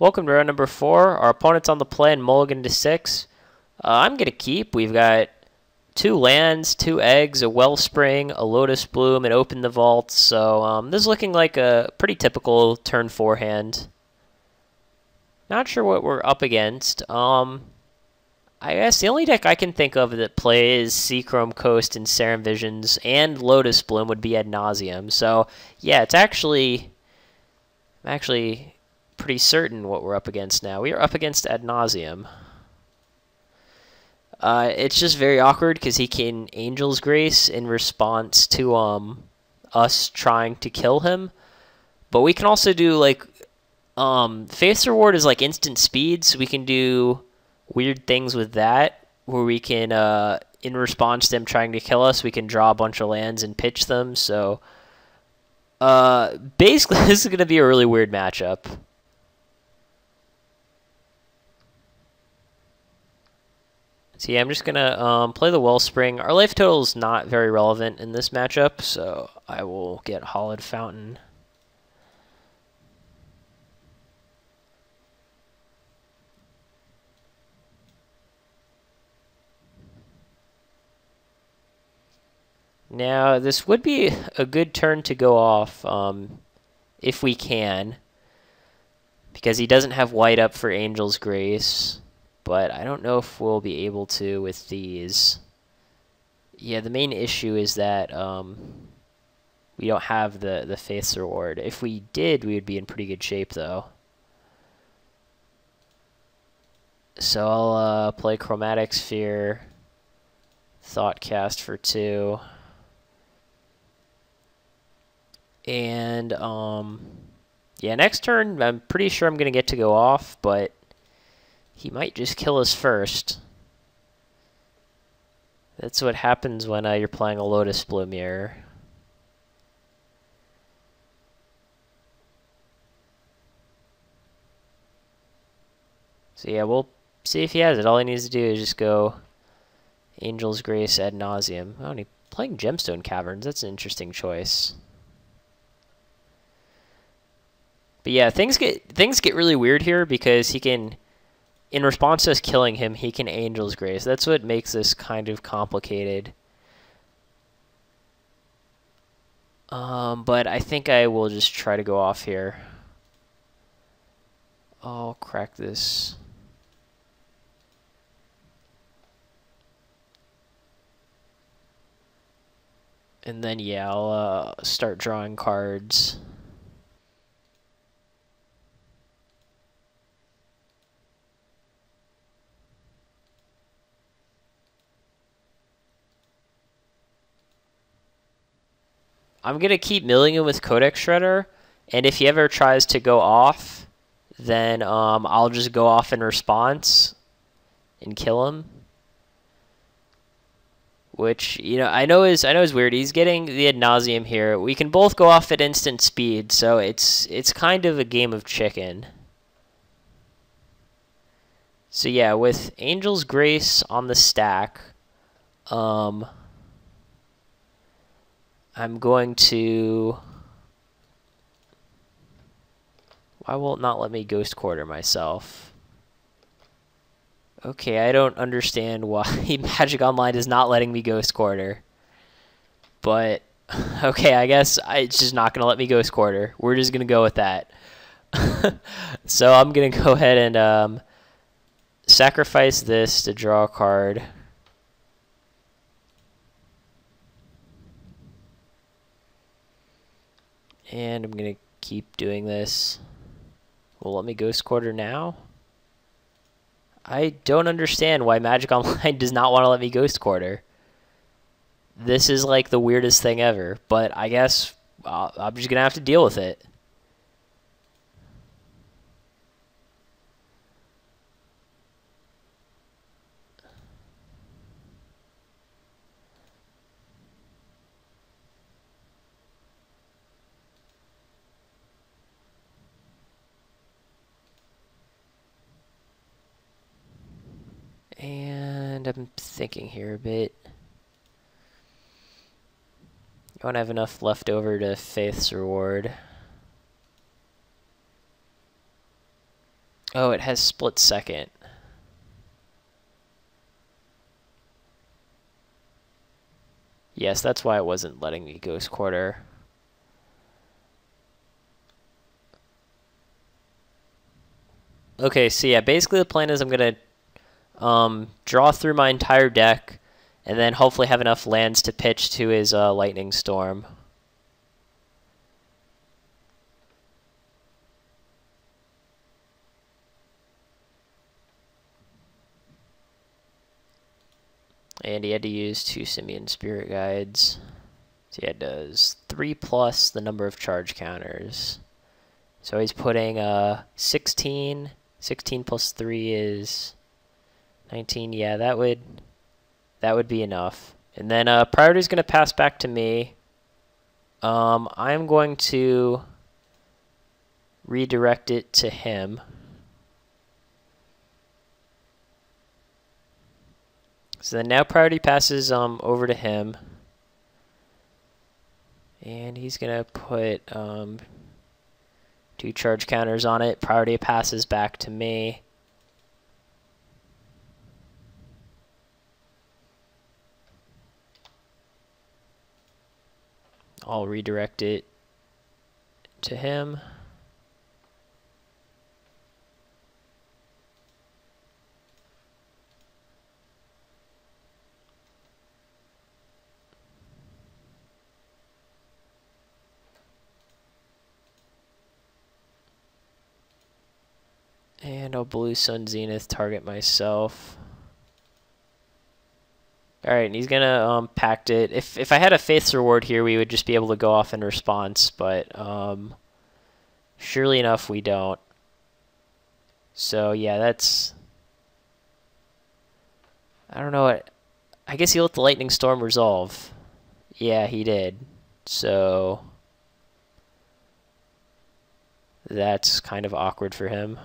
Welcome to round number 4. Our opponent's on the play and mulligan to 6. I'm going to keep. We've got 2 lands, 2 eggs, a Wellspring, a Lotus Bloom, and open the vault. So this is looking like a pretty typical turn 4 hand. Not sure what we're up against. I guess the only deck I can think of that plays Seachrome Coast and Serum Visions and Lotus Bloom would be Ad Nauseam. So yeah, I'm actually pretty certain what we're up against now. We are up against Ad Nauseam. It's just very awkward because he can Angel's Grace in response to us trying to kill him. But we can also do like Faith's Reward is like instant speed, so we can do weird things with that where we can in response to them trying to kill us, we can draw a bunch of lands and pitch them. So basically this is going to be a really weird matchup. So yeah, I'm just going to play the Wellspring. Our life total is not very relevant in this matchup, so I will get Hallowed Fountain. Now, this would be a good turn to go off if we can, because he doesn't have white up for Angel's Grace. But I don't know if we'll be able to with these. Yeah, the main issue is that we don't have the Faith's Reward. If we did, we would be in pretty good shape, though. So I'll play Chromatic Sphere, Thoughtcast for 2. And, yeah, next turn, I'm pretty sure I'm going to get to go off, but he might just kill us first. That's what happens when you're playing a Lotus Bloom here. So yeah, we'll see if he has it. All he needs to do is just go Angel's Grace Ad Nauseam. Oh, and he's playing Gemstone Caverns. That's an interesting choice. But yeah, things get really weird here because he can, in response to us killing him, he can Angel's Grace. That's what makes this kind of complicated. But I think I will just try to go off here. I'll crack this. And then, yeah, I'll start drawing cards. I'm going to keep milling him with Codex Shredder, and if he ever tries to go off, then I'll just go off in response and kill him. Which, you know, I know is weird. He's getting the Ad Nauseam here. We can both go off at instant speed, so it's kind of a game of chicken. So yeah, with Angel's Grace on the stack, I'm going to... Why will it not let me Ghost Quarter myself? Okay, I don't understand why Magic Online is not letting me Ghost Quarter. But, okay, I guess it's just not going to let me Ghost Quarter. We're just going to go with that. So I'm going to go ahead and sacrifice this to draw a card. And I'm going to keep doing this. Will let me Ghost Quarter now? I don't understand why Magic Online does not want to let me Ghost Quarter. This is like the weirdest thing ever, but I guess I'm just going to have to deal with it. And I'm thinking here a bit. I don't have enough left over to Faith's Reward. Oh, it has split second. Yes, that's why it wasn't letting me Ghost Quarter. Okay, so yeah, basically the plan is I'm going to draw through my entire deck and then hopefully have enough lands to pitch to his Lightning Storm. And he had to use 2 Simian Spirit Guides. So yeah, it does 3+ the number of charge counters. So he's putting 16. 16 plus 3 is 19. Yeah, that would be enough. And then priority is going to pass back to me. I'm going to redirect it to him. So then now priority passes over to him. And he's going to put 2 charge counters on it. Priority passes back to me. I'll redirect it to him. And I'll Blue Sun Zenith target myself. Alright, and he's gonna pact it. If I had a Faith's Reward here, we would just be able to go off in response, but surely enough we don't. So yeah, that's... I don't know what... I guess he let the Lightning Storm resolve. Yeah, he did. So... that's kind of awkward for him.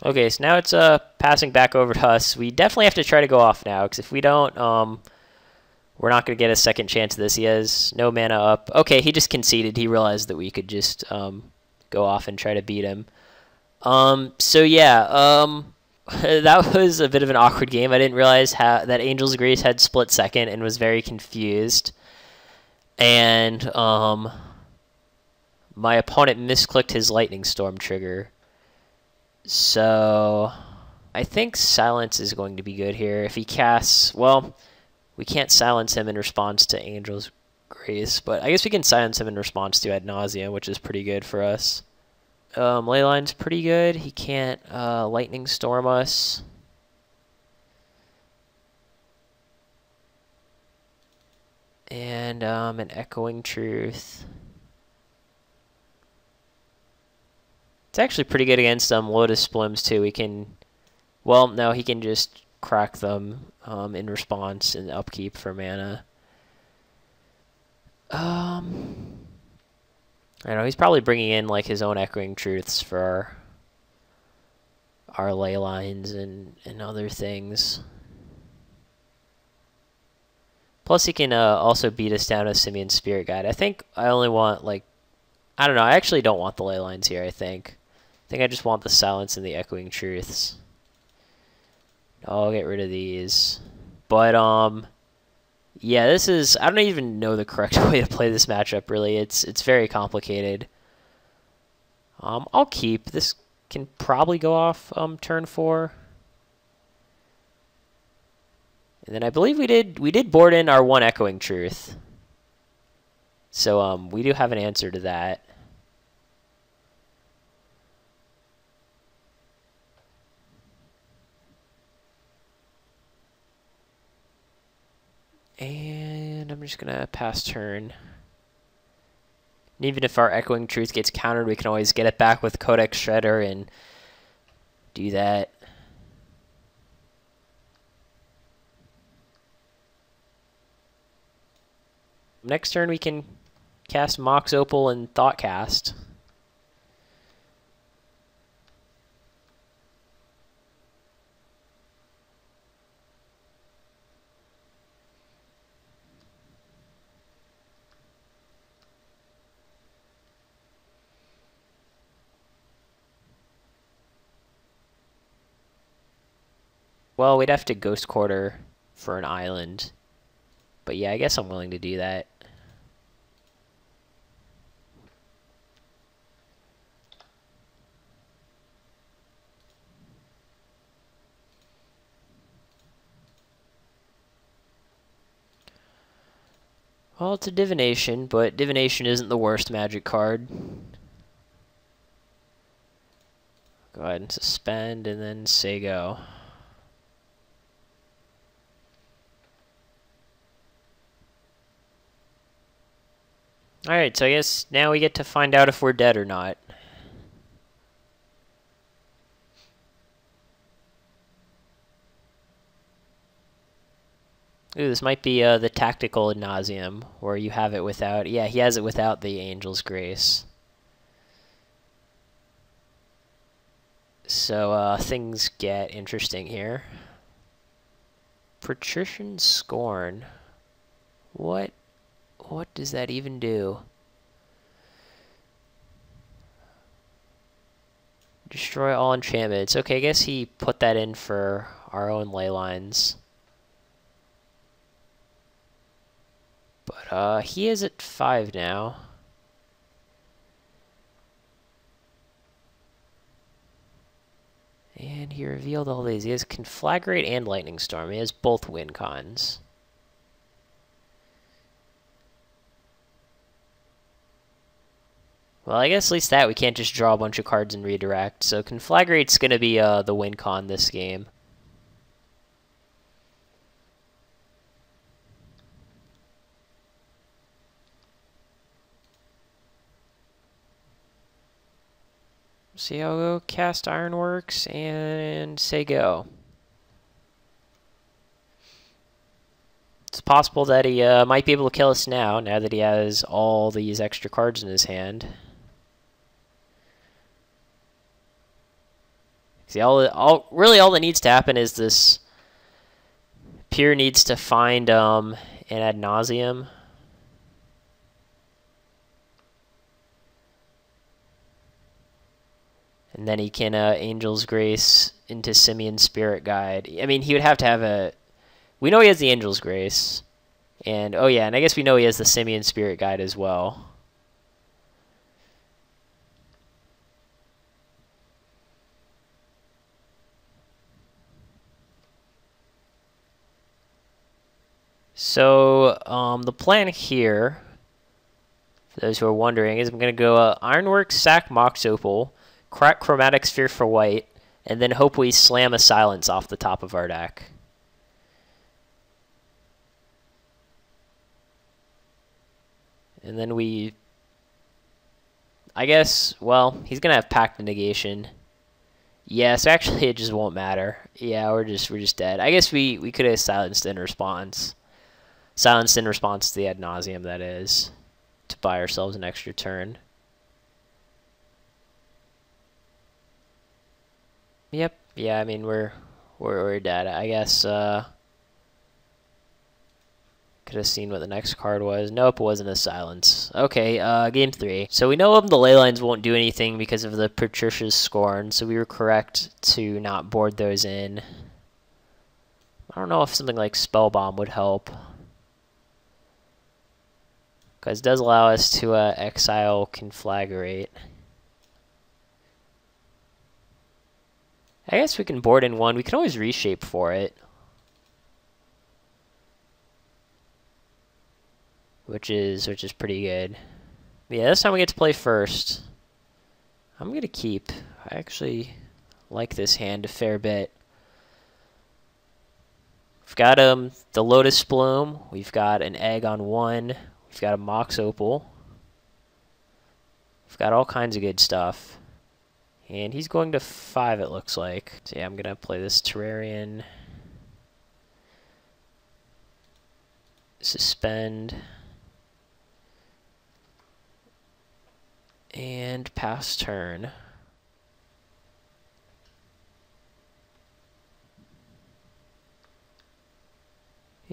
Okay, so now it's passing back over to us. We definitely have to try to go off now, because if we don't, we're not going to get a second chance of this. He has no mana up. Okay, he just conceded. He realized that we could just go off and try to beat him. So yeah, that was a bit of an awkward game. I didn't realize that Angel's Grace had split second and was very confused. And my opponent misclicked his Lightning Storm trigger. So I think silence is going to be good here. If he casts, well, we can't silence him in response to Angel's Grace, but I guess we can silence him in response to Ad Nauseam, which is pretty good for us. Leyline's pretty good. He can't Lightning Storm us. And an Echoing Truth. It's actually pretty good against Lotus Blooms too. We can, well, no, he can just crack them in response and upkeep for mana. I don't know. He's probably bringing in like his own Echoing Truths for our ley lines and other things. Plus, he can also beat us down with Simian Spirit Guide. I think I only want like, I don't know. I actually don't want the ley lines here. I think I just want the silence and the Echoing Truths. I'll get rid of these. But, yeah, this is... I don't even know the correct way to play this matchup, really. It's very complicated. I'll keep. This can probably go off turn 4. And then I believe we did board in our 1 Echoing Truth. So, we do have an answer to that. And I'm just going to pass turn. And even if our Echoing Truth gets countered, we can always get it back with Codex Shredder and do that. Next turn we can cast Mox Opal and Thoughtcast. Well, we'd have to Ghost Quarter for an island. But yeah, I guess I'm willing to do that. Well, it's a Divination, but Divination isn't the worst magic card. Go ahead and suspend, and then say go. Alright, so I guess now we get to find out if we're dead or not. Ooh, this might be the tactical Nauseam, where you have it without... Yeah, he has it without the Angel's Grace. So, things get interesting here. Patrician Scorn. What does that even do? Destroy all enchantments. Okay, I guess he put that in for our own ley lines. But he is at 5 now. And he revealed all these. He has Conflagrate and Lightning Storm. He has both win cons. Well, I guess at least that we can't just draw a bunch of cards and redirect. So Conflagrate's going to be the win con this game. See, I'll go cast Ironworks and say go. It's possible that he might be able to kill us now that he has all these extra cards in his hand. See, really all that needs to happen is this Pier needs to find an ad nauseam. And then he can Angel's Grace into Simian Spirit Guide. I mean, he would have to have a... We know he has the Angel's Grace. And, oh yeah, and I guess we know he has the Simian Spirit Guide as well. So, the plan here, for those who are wondering, is I'm going to go Ironworks, sack Mox Opal, crack Chromatic Sphere for white, and then hope we slam a Silence off the top of our deck. And then we... I guess, well, he's going to have Pact of Negation. Yeah, so actually it just won't matter. Yeah, we're just dead. I guess we could have silenced in response. Silenced in response to the ad nauseam, that is, to buy ourselves an extra turn. Yep. Yeah, I mean we're dead. I guess could have seen what the next card was. Nope, it wasn't a silence. Okay, game 3. So we know the ley lines won't do anything because of the Patricia's Scorn, so we were correct to not board those in. I don't know if something like Spellbomb would help. Because it does allow us to exile Conflagrate. I guess we can board in 1. We can always reshape for it. Which is pretty good. Yeah, this time we get to play first. I'm going to keep. I actually like this hand a fair bit. We've got the Lotus Bloom. We've got an egg on 1. We've got a Mox Opal. We've got all kinds of good stuff. And he's going to 5, it looks like. So yeah, I'm going to play this Terrarion. Suspend. And pass turn.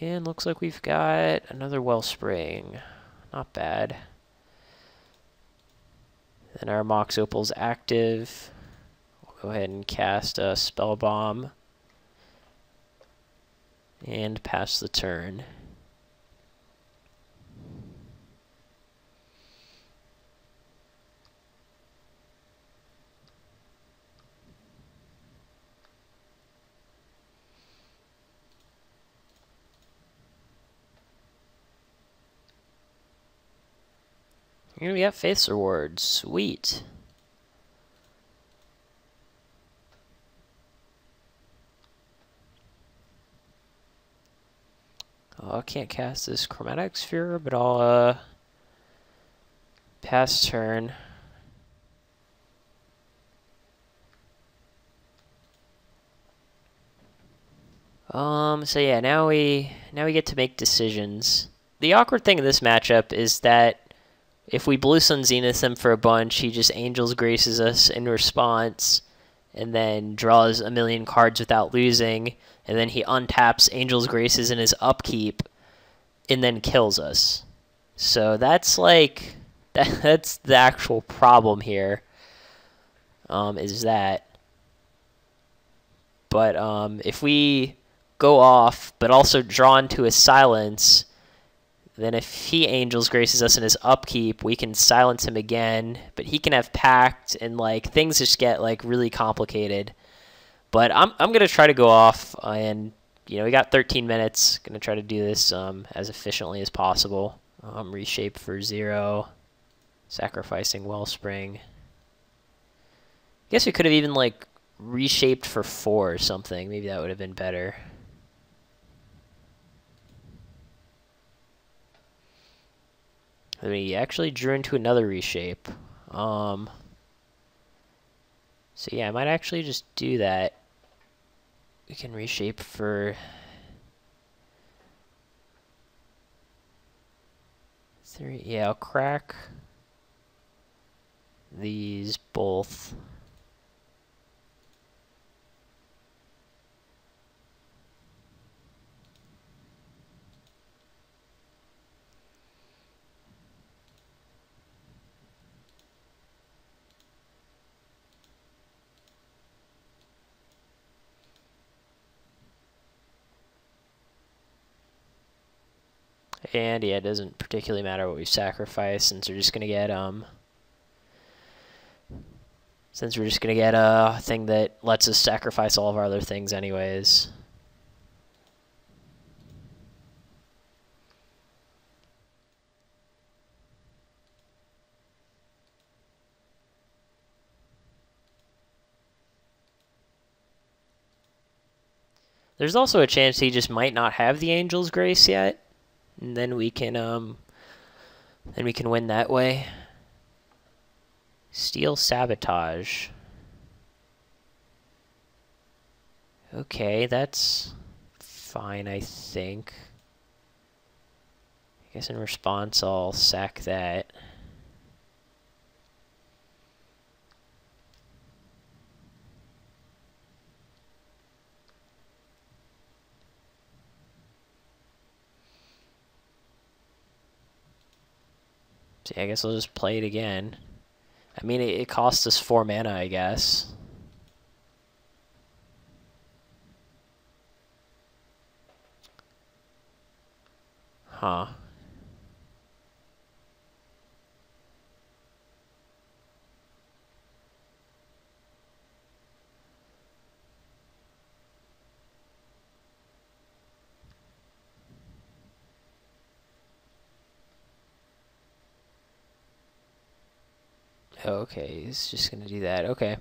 And looks like we've got another Wellspring. Not bad. Then our Mox Opal's active. We'll go ahead and cast a Spellbomb. And pass the turn. Here we got Faith's Reward. Sweet. Oh, I can't cast this Chromatic Sphere, but I'll pass turn. So yeah, now we get to make decisions. The awkward thing in this matchup is that if we Blue Sun Zenith him for a bunch, he just Angel's Graces us in response, and then draws a million cards without losing, and then he untaps Angel's Graces in his upkeep, and then kills us. So that's like, that's the actual problem here, is that. But if we go off, but also draw into his silence, then if he Angel's Graces us in his upkeep, we can silence him again, but he can have Pact, and like things just get like really complicated. But I'm gonna try to go off, and you know, we got 13 minutes. Gonna try to do this as efficiently as possible. Reshape for 0, sacrificing Wellspring. Guess we could have even like reshaped for 4 or something. Maybe that would have been better. We actually drew into another reshape. So yeah, I might actually just do that. We can reshape for 3. Yeah, I'll crack these both. And yeah, it doesn't particularly matter what we sacrifice, since we're just gonna get a thing that lets us sacrifice all of our other things anyways. There's also a chance he just might not have the Angel's Grace yet. And then we can win that way. Steel Sabotage. Okay, that's fine, I think. I guess in response I'll sack that. See, I guess I'll just play it again. I mean, it costs us 4 mana, I guess. Huh. Okay, he's just gonna do that. Okay.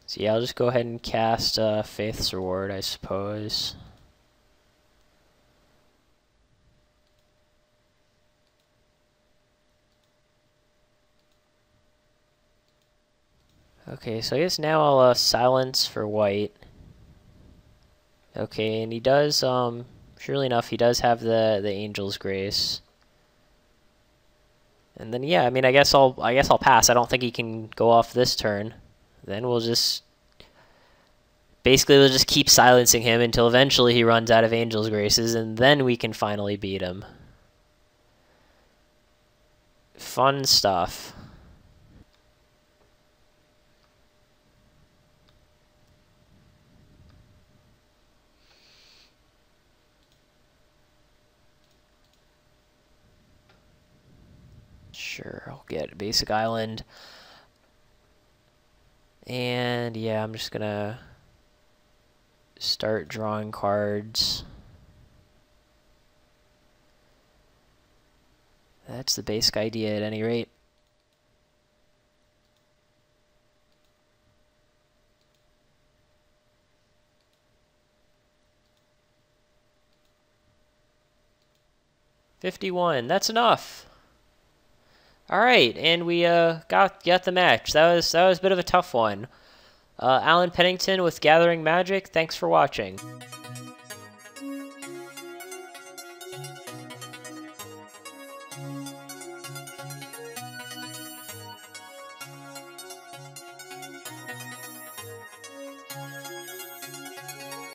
So yeah, I'll just go ahead and cast Faith's Reward, I suppose. Okay, so I guess now I'll silence for white. Okay, and he does, surely enough, he does have the Angel's Grace. And then yeah, I mean, I guess I'll pass. I don't think he can go off this turn. Then we'll just Basically, we'll just keep silencing him until eventually he runs out of Angel's Graces, and then we can finally beat him. Fun stuff. Sure, I'll get a basic island. And yeah, I'm just gonna start drawing cards. That's the basic idea at any rate. $51, that's enough. Alright, and we got the match. That was a bit of a tough one. Alan Pennington with Gathering Magic, thanks for watching.